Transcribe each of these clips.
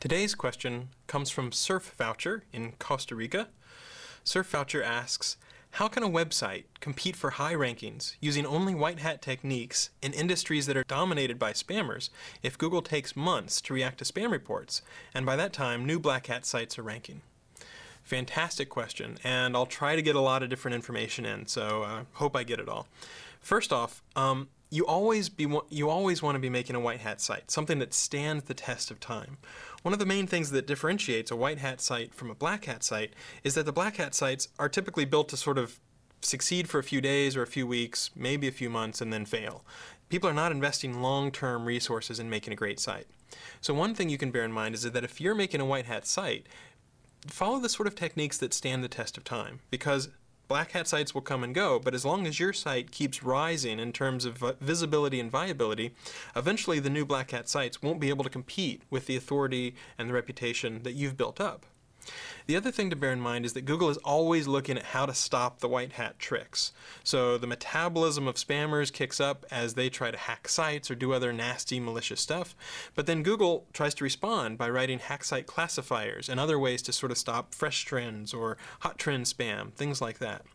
Today's question comes from Surf Voucher in Costa Rica. Surf Voucher asks, how can a website compete for high rankings using only white hat techniques in industries that are dominated by spammers if Google takes months to react to spam reports, and by that time new black hat sites are ranking? Fantastic question, and I'll try to get a lot of different information in, so hope I get it all. First off, you always want to be making a white hat site, something that stands the test of time. One of the main things that differentiates a white hat site from a black hat site is that the black hat sites are typically built to sort of succeed for a few days or a few weeks, maybe a few months, and then fail. People are not investing long-term resources in making a great site. So one thing you can bear in mind is that if you're making a white hat site, follow the sort of techniques that stand the test of time, because black hat sites will come and go, but as long as your site keeps rising in terms of visibility and viability, eventually the new black hat sites won't be able to compete with the authority and the reputation that you've built up. The other thing to bear in mind is that Google is always looking at how to stop the white hat tricks. So the metabolism of spammers kicks up as they try to hack sites or do other nasty, malicious stuff. But then Google tries to respond by writing hack site classifiers and other ways to sort of stop fresh trends or hot trend spam, things like that.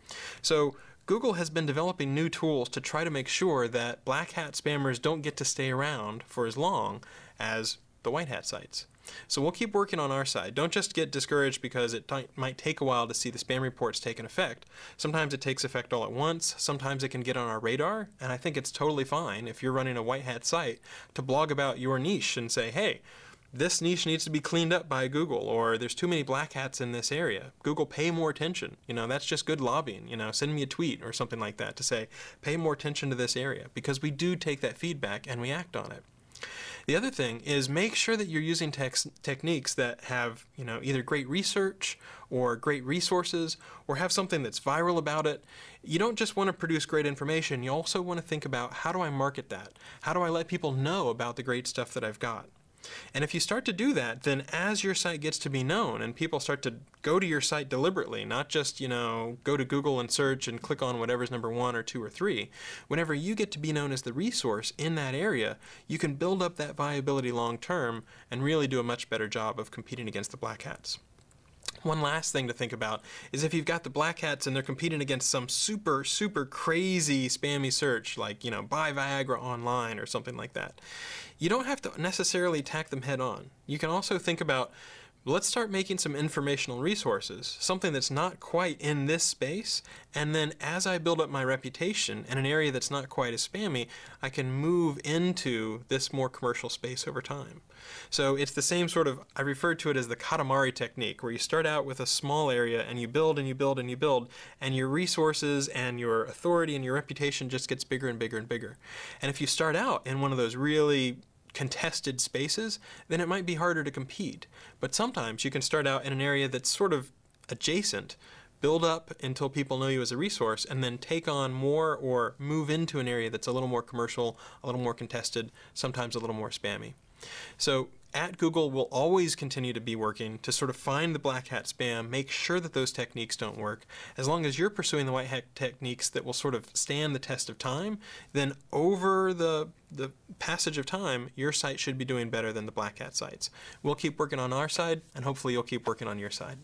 So Google has been developing new tools to try to make sure that black hat spammers don't get to stay around for as long as the white hat sites. So we'll keep working on our side. Don't just get discouraged because it might take a while to see the spam reports take an effect. Sometimes it takes effect all at once. Sometimes it can get on our radar, and I think it's totally fine if you're running a white hat site to blog about your niche and say, hey, this niche needs to be cleaned up by Google, or there's too many black hats in this area. Google, pay more attention. That's just good lobbying. Send me a tweet or something like that to say, pay more attention to this area, because we do take that feedback and we act on it. The other thing is make sure that you're using techniques that have, either great research or great resources or have something that's viral about it. You don't just want to produce great information, you also want to think about, how do I market that? How do I let people know about the great stuff that I've got? And if you start to do that, then as your site gets to be known and people start to go to your site deliberately, not just, go to Google and search and click on whatever's number 1 or 2 or 3, whenever you get to be known as the resource in that area, you can build up that viability long term and really do a much better job of competing against the black hats. One last thing to think about is if you've got the black hats and they're competing against some super crazy spammy search like, buy Viagra online or something like that, you don't have to necessarily attack them head on. You can also think about, let's start making some informational resources, something that's not quite in this space, and then as I build up my reputation in an area that's not quite as spammy, I can move into this more commercial space over time. So it's the same sort of, I refer to it as the Katamari technique, where you start out with a small area and you build and you build and you build, and your resources and your authority and your reputation just gets bigger and bigger and bigger. And if you start out in one of those really contested spaces, then it might be harder to compete. But sometimes you can start out in an area that's sort of adjacent, build up until people know you as a resource, and then take on more or move into an area that's a little more commercial, a little more contested, sometimes a little more spammy. So at Google, we'll always continue to be working to sort of find the black hat spam, make sure that those techniques don't work. As long as you're pursuing the white hat techniques that will sort of stand the test of time, then over the passage of time, your site should be doing better than the black hat sites. We'll keep working on our side, and hopefully you'll keep working on your side.